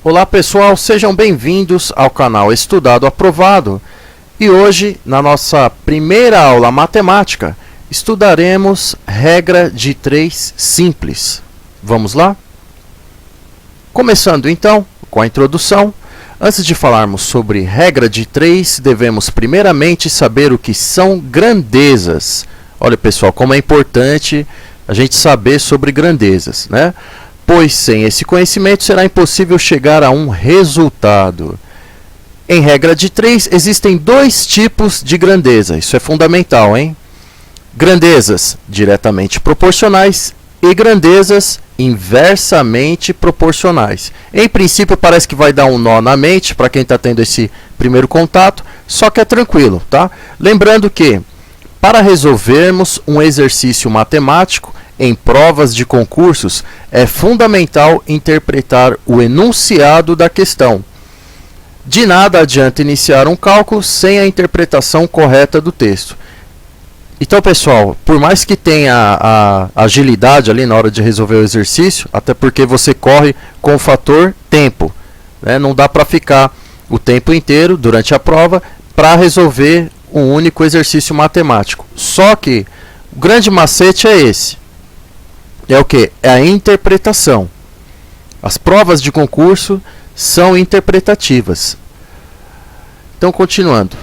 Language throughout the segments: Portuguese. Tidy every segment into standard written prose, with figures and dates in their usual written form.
Olá pessoal, sejam bem-vindos ao canal Estudado Aprovado. E hoje, na nossa primeira aula matemática, estudaremos regra de 3 simples. Vamos lá? Começando então com a introdução. Antes de falarmos sobre regra de 3, devemos primeiramente saber o que são grandezas. Olha pessoal, como é importante a gente saber sobre grandezas, né? Pois sem esse conhecimento será impossível chegar a um resultado. Em regra de 3, existem 2 tipos de grandeza. Isso é fundamental, hein? Grandezas diretamente proporcionais e grandezas inversamente proporcionais. Em princípio, parece que vai dar um nó na mente para quem está tendo esse primeiro contato, só que é tranquilo, tá? Lembrando que, para resolvermos um exercício matemático em provas de concursos, é fundamental interpretar o enunciado da questão. De nada adianta iniciar um cálculo sem a interpretação correta do texto. Então, pessoal, por mais que tenha a agilidade ali na hora de resolver o exercício, até porque você corre com o fator tempo, né? Não dá para ficar o tempo inteiro durante a prova para resolver um único exercício matemático. Só que o grande macete é esse. É o que? É a interpretação. As provas de concurso são interpretativas. Então, continuando.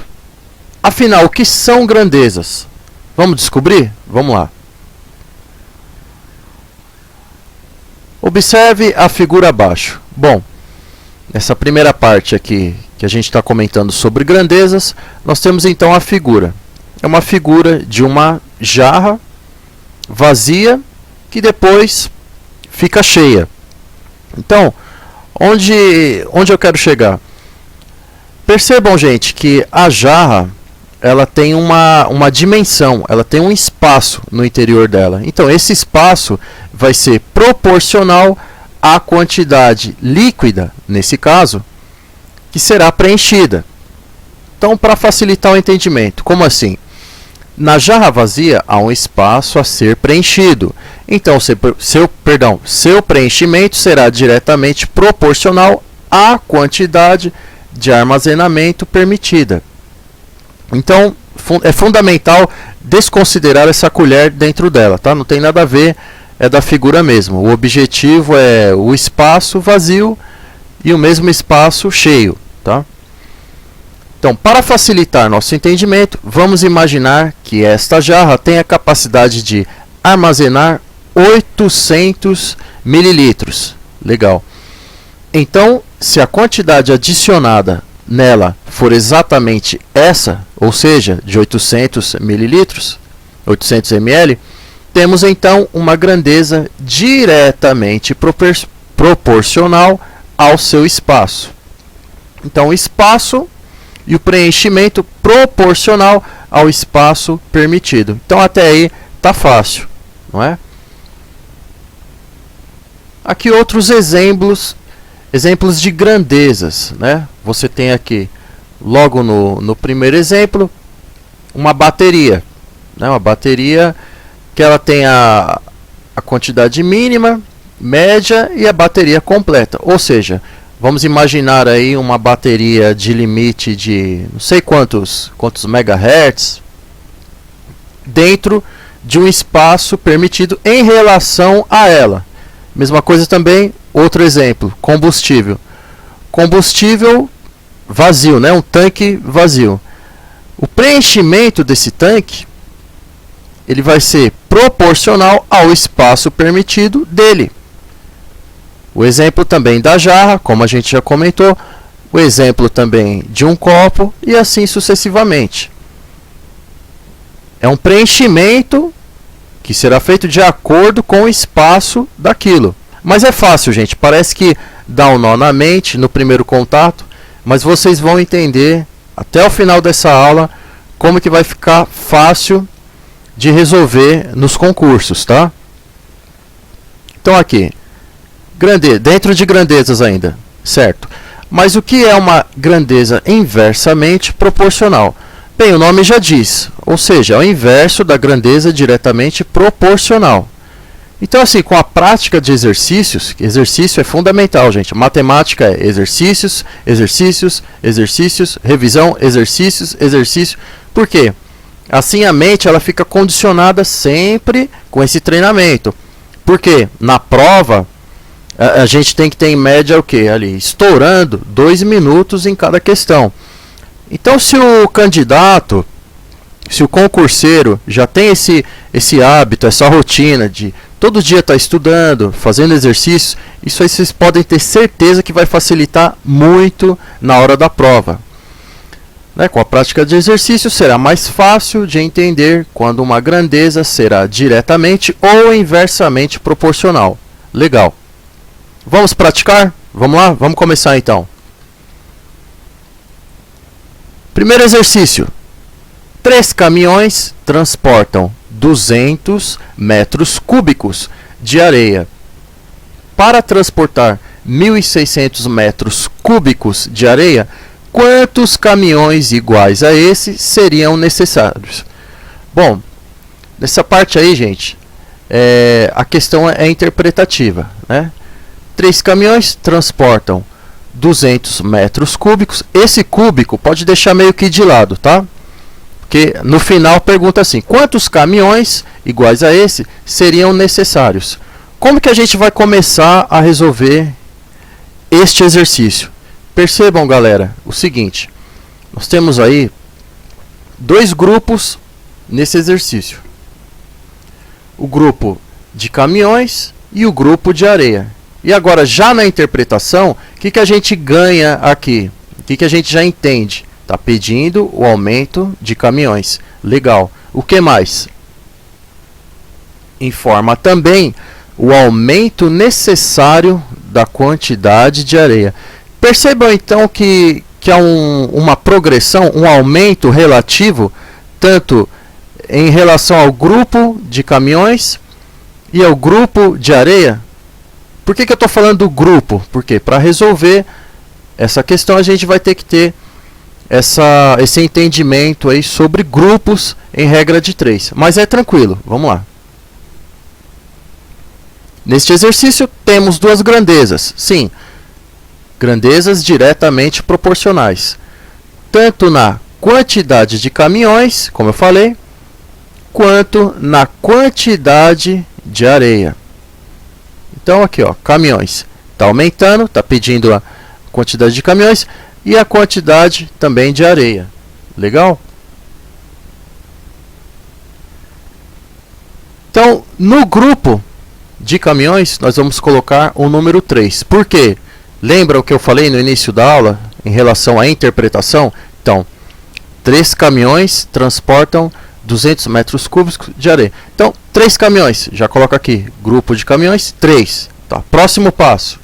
Afinal, o que são grandezas? Vamos descobrir? Vamos lá. Observe a figura abaixo. Bom, nessa primeira parte aqui, que a gente está comentando sobre grandezas, nós temos então a figura. É uma figura de uma jarra vazia que depois fica cheia. Então, onde eu quero chegar? Percebam, gente, que a jarra ela tem uma dimensão, ela tem um espaço no interior dela. Então, esse espaço vai ser proporcional à quantidade líquida, nesse caso, que será preenchida. Então, para facilitar o entendimento, como assim? Na jarra vazia há um espaço a ser preenchido. Então, seu preenchimento será diretamente proporcional à quantidade de armazenamento permitida. Então, é fundamental desconsiderar essa colher dentro dela, tá? Não tem nada a ver, é da figura mesmo. O objetivo é o espaço vazio e o mesmo espaço cheio, tá? Então, para facilitar nosso entendimento, vamos imaginar que esta jarra tem a capacidade de armazenar 800 mililitros. Legal. Então, se a quantidade adicionada nela for exatamente essa, ou seja, de 800 mililitros, 800 ml, temos então uma grandeza diretamente proporcional ao seu espaço. Então, o espaço e o preenchimento proporcional ao espaço permitido. Então, até aí tá fácil, não é? Aqui outros exemplos de grandezas, né? Você tem aqui, logo no primeiro exemplo, uma bateria, né? Uma bateria que ela tem a quantidade mínima, média e a bateria completa. Ou seja, vamos imaginar aí uma bateria de limite de não sei quantos megahertz dentro de um espaço permitido em relação a ela. Mesma coisa também, outro exemplo, combustível. Combustível vazio, né? Um tanque vazio. O preenchimento desse tanque ele vai ser proporcional ao espaço permitido dele. O exemplo também da jarra, como a gente já comentou, o exemplo também de um copo e assim sucessivamente. É um preenchimento que será feito de acordo com o espaço daquilo. Mas é fácil, gente. Parece que dá um nó na mente no primeiro contato, mas vocês vão entender até o final dessa aula como que vai ficar fácil de resolver nos concursos, tá? Então aqui, dentro de grandezas ainda, certo? Mas o que é uma grandeza inversamente proporcional? Bem, o nome já diz, ou seja, é o inverso da grandeza diretamente proporcional. Então, assim, com a prática de exercícios, exercício é fundamental, gente. Matemática é exercícios, exercícios, exercícios, revisão, exercícios, exercício. Por quê? Assim a mente ela fica condicionada sempre com esse treinamento. Porque na prova a gente tem que ter em média o quê? Ali, estourando 2 minutos em cada questão. Então, se o candidato, se o concurseiro já tem esse hábito, essa rotina de todo dia estar estudando, fazendo exercícios, isso aí vocês podem ter certeza que vai facilitar muito na hora da prova. Né? Com a prática de exercício será mais fácil de entender quando uma grandeza será diretamente ou inversamente proporcional. Legal. Vamos praticar? Vamos lá? Vamos começar então. Primeiro exercício. 3 caminhões transportam 200 metros cúbicos de areia. Para transportar 1.600 metros cúbicos de areia, quantos caminhões iguais a esse seriam necessários? Bom, nessa parte aí, gente, a questão é interpretativa, né? 3 caminhões transportam 200 metros cúbicos. Esse cúbico pode deixar meio que de lado, tá? Porque no final pergunta assim: quantos caminhões iguais a esse seriam necessários? Como que a gente vai começar a resolver este exercício? Percebam, galera, o seguinte: nós temos aí 2 grupos nesse exercício. O grupo de caminhões e o grupo de areia. E agora, já na interpretação, o que a gente ganha aqui? O que a gente já entende? Está pedindo o aumento de caminhões. Legal. O que mais? Informa também o aumento necessário da quantidade de areia. Percebam então que há uma progressão, um aumento relativo, tanto em relação ao grupo de caminhões e ao grupo de areia. Por que eu estou falando do grupo? Porque para resolver essa questão a gente vai ter que ter esse entendimento aí sobre grupos em regra de 3. Mas é tranquilo, vamos lá. Neste exercício temos 2 grandezas. Sim, grandezas diretamente proporcionais. Tanto na quantidade de caminhões, como eu falei, quanto na quantidade de areia. Então aqui, ó, caminhões. Está aumentando, está pedindo a quantidade de caminhões e a quantidade também de areia. Legal? Então, no grupo de caminhões, nós vamos colocar o número 3. Por quê? Lembra o que eu falei no início da aula em relação à interpretação? Então, 3 caminhões transportam 200 metros cúbicos de areia. Então, 3 caminhões. Já coloca aqui, grupo de caminhões, 3. Tá. Próximo passo.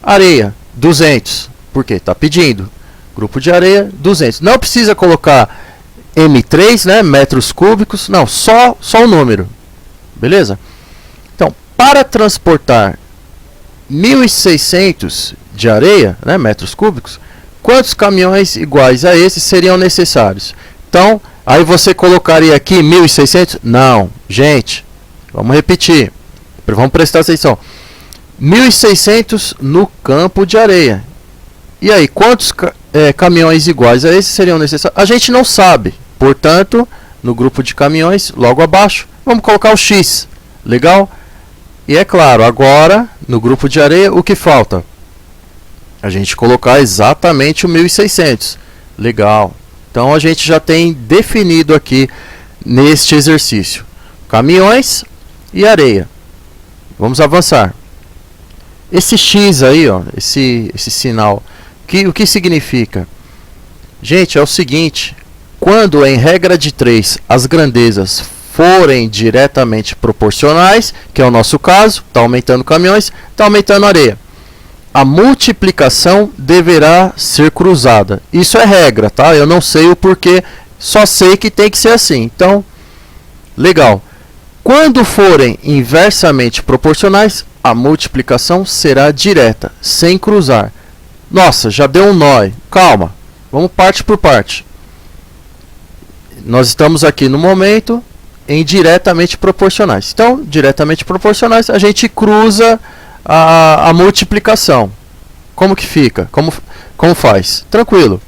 Areia, 200. Por quê? Está pedindo. Grupo de areia, 200. Não precisa colocar M3, né, metros cúbicos. Não, só o número. Beleza? Então, para transportar 1.600 de areia, né, metros cúbicos, quantos caminhões iguais a esse seriam necessários? Então, aí você colocaria aqui 1.600? Não, gente, vamos repetir. Vamos prestar atenção. 1.600 no campo de areia. E aí, quantos caminhões iguais a esse seriam necessários? A gente não sabe. Portanto, no grupo de caminhões, logo abaixo, vamos colocar o X. Legal? E é claro, agora, no grupo de areia, o que falta? A gente colocar exatamente o 1.600. Legal. Então, a gente já tem definido aqui, neste exercício, caminhões e areia. Vamos avançar. Esse X aí, ó, esse sinal, o que significa? Gente, é o seguinte: quando em regra de 3 as grandezas forem diretamente proporcionais, que é o nosso caso, está aumentando caminhões, está aumentando areia, a multiplicação deverá ser cruzada. Isso é regra, tá? Eu não sei o porquê, só sei que tem que ser assim. Então, legal. Quando forem inversamente proporcionais, a multiplicação será direta, sem cruzar. Nossa, já deu um nó. Calma, vamos parte por parte. Nós estamos aqui no momento em diretamente proporcionais. Então, diretamente proporcionais, a gente cruza a multiplicação. Como que fica? Como faz? Tranquilo.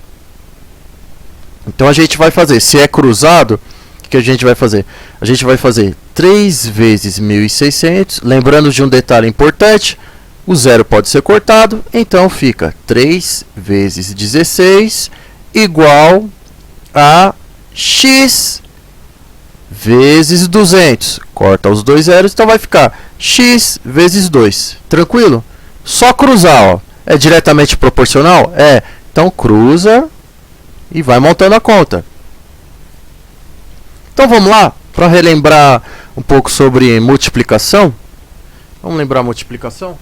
Então a gente vai fazer, se é cruzado, o que a gente vai fazer? A gente vai fazer 3 vezes 1.600, lembrando de um detalhe importante, o zero pode ser cortado, então fica 3 vezes 16 igual a x vezes 200. Corta os dois zeros, então vai ficar x vezes 2. Tranquilo? Só cruzar, ó. É diretamente proporcional? É. Então cruza e vai montando a conta. Então vamos lá, para relembrar um pouco sobre multiplicação. Vamos lembrar a multiplicação?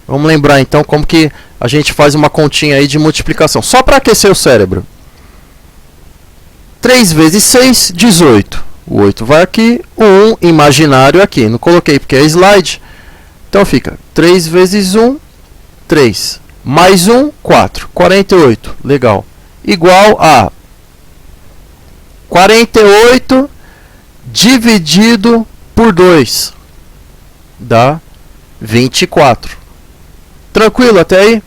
Vamos lembrar então como que a gente faz uma continha aí de multiplicação. Só para aquecer o cérebro. 3 vezes 6, 18. O 8 vai aqui, o 1 imaginário aqui. Não coloquei porque é slide. Então fica 3 vezes 1, 3. Mais 1, 4. 48. Legal. Igual a 48 dividido por 2. Dá 24. Tranquilo até aí?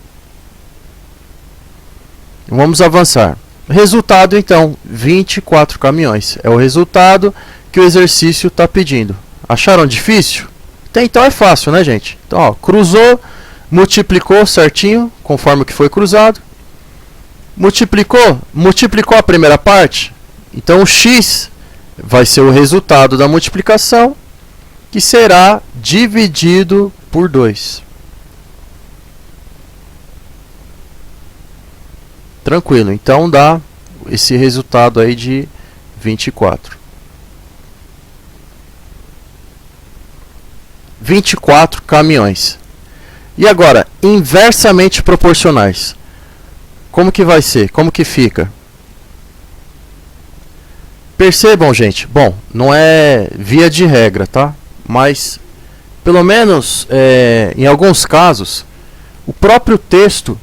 Vamos avançar. Resultado, então, 24 caminhões. É o resultado que o exercício está pedindo. Acharam difícil? Até então é fácil, né, gente? Então, ó, cruzou, multiplicou certinho, conforme que foi cruzado. Multiplicou a primeira parte. Então, o x vai ser o resultado da multiplicação, que será dividido por 2. Tranquilo, então dá esse resultado aí de 24. 24 caminhões. E agora, inversamente proporcionais. Como que vai ser? Como que fica? Percebam, gente. Bom, não é via de regra, tá? Mas, pelo menos, em alguns casos, o próprio texto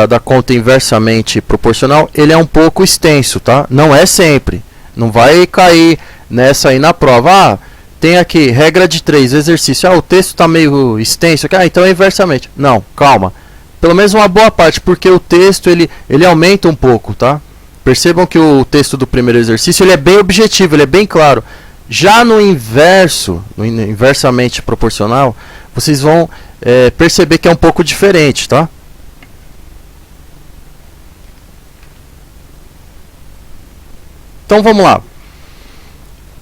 da conta inversamente proporcional, ele é um pouco extenso, tá? Não é sempre. Não vai cair nessa aí na prova. Ah, tem aqui, regra de 3, exercício. Ah, o texto está meio extenso aqui. Ah, então é inversamente. Não, calma. Pelo menos uma boa parte, porque o texto, ele aumenta um pouco, tá? Percebam que o texto do primeiro exercício, ele é bem objetivo, ele é bem claro. Já no inverso, no inversamente proporcional, vocês vão perceber que é um pouco diferente, tá? Então vamos lá.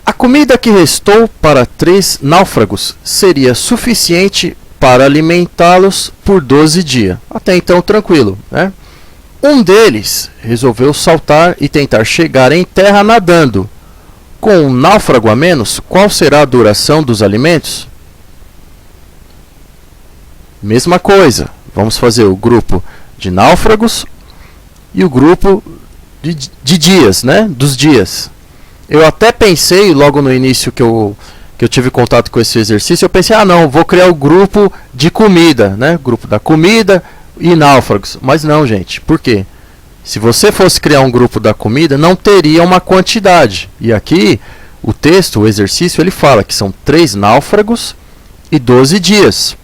A comida que restou para 3 náufragos seria suficiente para alimentá-los por 12 dias. Até então tranquilo, né? Um deles resolveu saltar e tentar chegar em terra nadando. Com um náufrago a menos, qual será a duração dos alimentos? Mesma coisa. Vamos fazer o grupo de náufragos e o grupo de dias, né? Dos dias. Eu até pensei, logo no início que eu tive contato com esse exercício, eu pensei, ah não, vou criar o grupo de comida, né? Grupo da comida e náufragos. Mas não, gente. Por quê? Se você fosse criar um grupo da comida, não teria uma quantidade. E aqui, o texto, o exercício, ele fala que são 3 náufragos e 12 dias.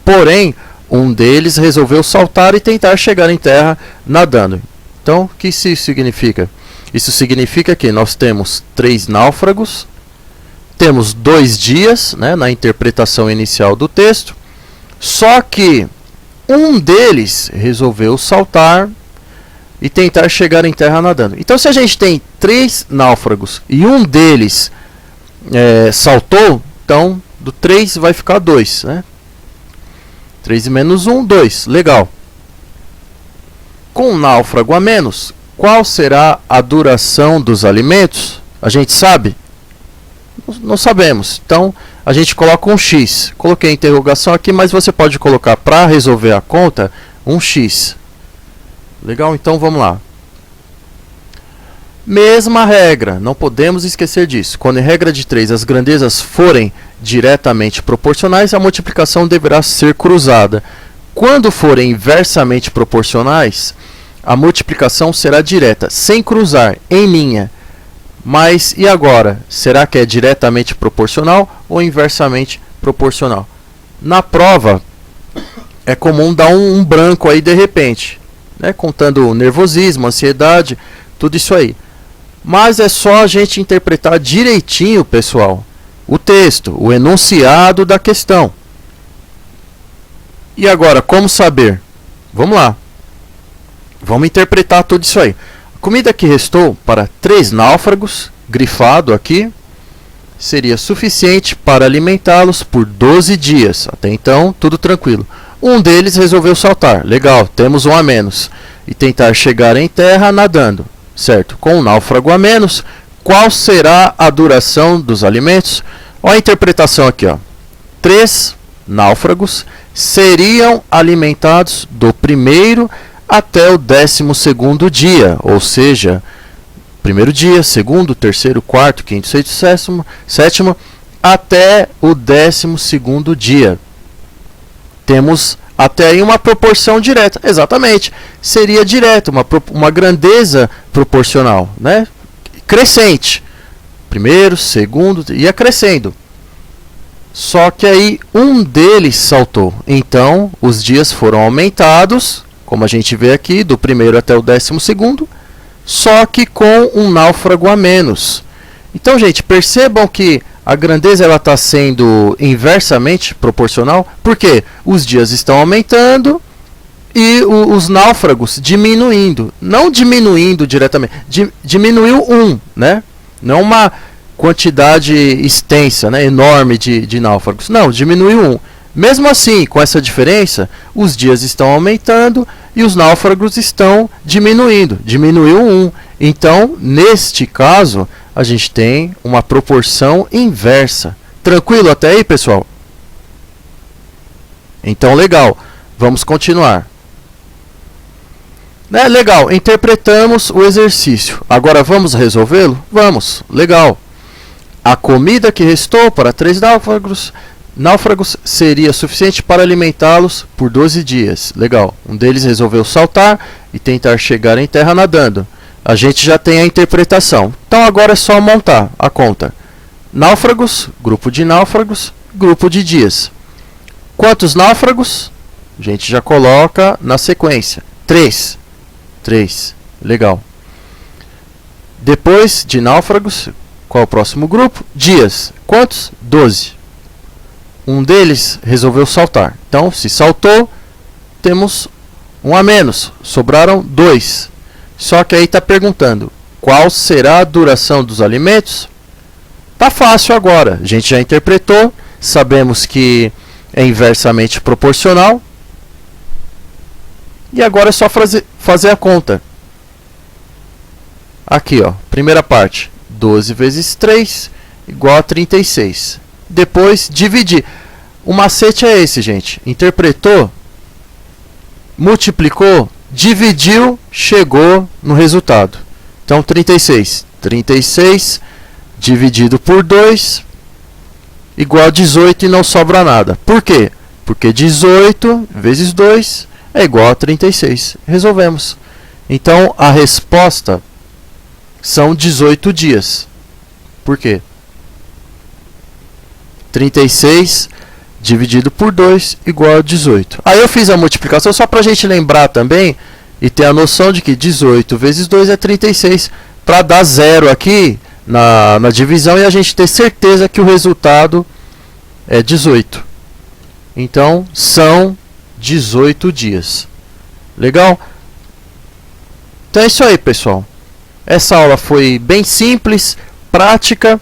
Porém, um deles resolveu saltar e tentar chegar em terra nadando. Então, o que isso significa? Isso significa que nós temos 3 náufragos, temos 2 dias, né, na interpretação inicial do texto, só que um deles resolveu saltar e tentar chegar em terra nadando. Então, se a gente tem 3 náufragos e um deles saltou, então do 3 vai ficar 2, né? 3 menos 1, 2. Legal. Com um náufrago a menos, qual será a duração dos alimentos? A gente sabe? Não sabemos. Então, a gente coloca um x. Coloquei a interrogação aqui, mas você pode colocar, para resolver a conta, um x. Legal? Então, vamos lá. Mesma regra, não podemos esquecer disso. Quando em regra de 3 as grandezas forem diretamente proporcionais, a multiplicação deverá ser cruzada. Quando forem inversamente proporcionais, a multiplicação será direta, sem cruzar, em linha. Mas e agora? Será que é diretamente proporcional ou inversamente proporcional? Na prova é comum dar um branco aí de repente, né? Contando o nervosismo, ansiedade, tudo isso aí. Mas é só a gente interpretar direitinho, pessoal, o texto, o enunciado da questão. E agora, como saber? Vamos lá. Vamos interpretar tudo isso aí. A comida que restou para 3 náufragos, grifado aqui, seria suficiente para alimentá-los por 12 dias. Até então, tudo tranquilo. Um deles resolveu saltar. Legal, temos um a menos. E tentar chegar em terra nadando. Certo? Com um náufrago a menos, qual será a duração dos alimentos? Olha a interpretação aqui, ó. 3 náufragos seriam alimentados do primeiro até o 12º dia, ou seja, primeiro dia, segundo, terceiro, quarto, quinto, sexto, sétimo, até o 12º dia. Temos até aí uma proporção direta, exatamente, seria direta, uma grandeza proporcional, né? Crescente, primeiro, segundo, ia crescendo. Só que aí um deles saltou, então os dias foram aumentados, como a gente vê aqui, do primeiro até o 12º, só que com um náufrago a menos. Então, gente, percebam que a grandeza está sendo inversamente proporcional, porque os dias estão aumentando e os náufragos diminuindo. Não diminuindo diretamente, diminuiu um, né? Não uma quantidade extensa, né, enorme de náufragos. Não, diminuiu um. Mesmo assim, com essa diferença, os dias estão aumentando e os náufragos estão diminuindo. Diminuiu um. Então, neste caso, a gente tem uma proporção inversa. Tranquilo até aí, pessoal? Então, legal. Vamos continuar. Né? Legal, interpretamos o exercício. Agora, vamos resolvê-lo? Vamos. Legal. A comida que restou para 3 náufragos seria suficiente para alimentá-los por 12 dias. Legal. Um deles resolveu saltar e tentar chegar em terra nadando. A gente já tem a interpretação. Então agora é só montar a conta. Náufragos, grupo de dias. Quantos náufragos? A gente já coloca na sequência. 3. Legal. Depois de náufragos, qual é o próximo grupo? Dias. Quantos? 12. Um deles resolveu saltar. Então, se saltou, temos um a menos. Sobraram 2. Só que aí está perguntando, qual será a duração dos alimentos? Tá fácil agora. A gente já interpretou. Sabemos que é inversamente proporcional. E agora é só fazer a conta. Aqui, ó, primeira parte. 12 vezes 3 igual a 36. Depois, dividir. O macete é esse, gente. Interpretou, multiplicou, dividiu, chegou no resultado. Então, 36. 36 dividido por 2 igual a 18 e não sobra nada. Por quê? Porque 18 vezes 2 é igual a 36. Resolvemos. Então, a resposta são 18 dias. Por quê? 36 dividido por 2 igual a 18. Aí eu fiz a multiplicação só para a gente lembrar também e ter a noção de que 18 vezes 2 é 36. Para dar zero aqui na divisão e a gente ter certeza que o resultado é 18. Então, são 18 dias. Legal? Então é isso aí, pessoal. Essa aula foi bem simples, prática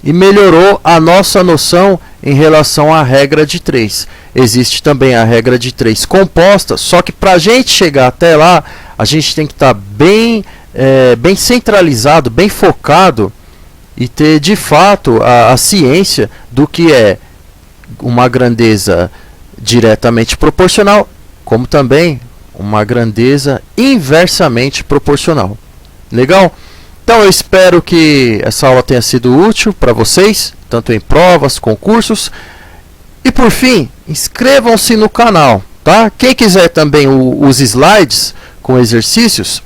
e melhorou a nossa noção em relação à regra de 3. Existe também a regra de 3 composta, só que para a gente chegar até lá, a gente tem que estar bem centralizado, bem focado e ter de fato a ciência do que é uma grandeza diretamente proporcional, como também uma grandeza inversamente proporcional. Legal? Então eu espero que essa aula tenha sido útil para vocês, tanto em provas, concursos. E por fim, inscrevam-se no canal, tá? Quem quiser também os slides com exercícios,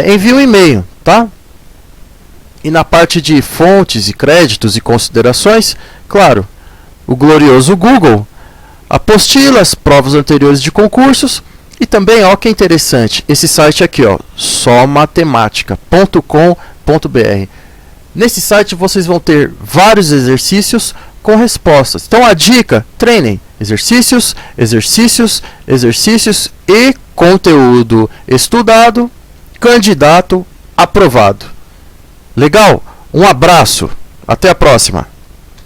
envie um e-mail, tá? E na parte de fontes e créditos e considerações, claro, o glorioso Google, apostilas, provas anteriores de concursos e também, ó que interessante, esse site aqui, ó, somatematica.com.br. Nesse site vocês vão ter vários exercícios com respostas. Então a dica, treinem exercícios, exercícios, exercícios e conteúdo estudado, candidato aprovado. Legal? Um abraço, até a próxima!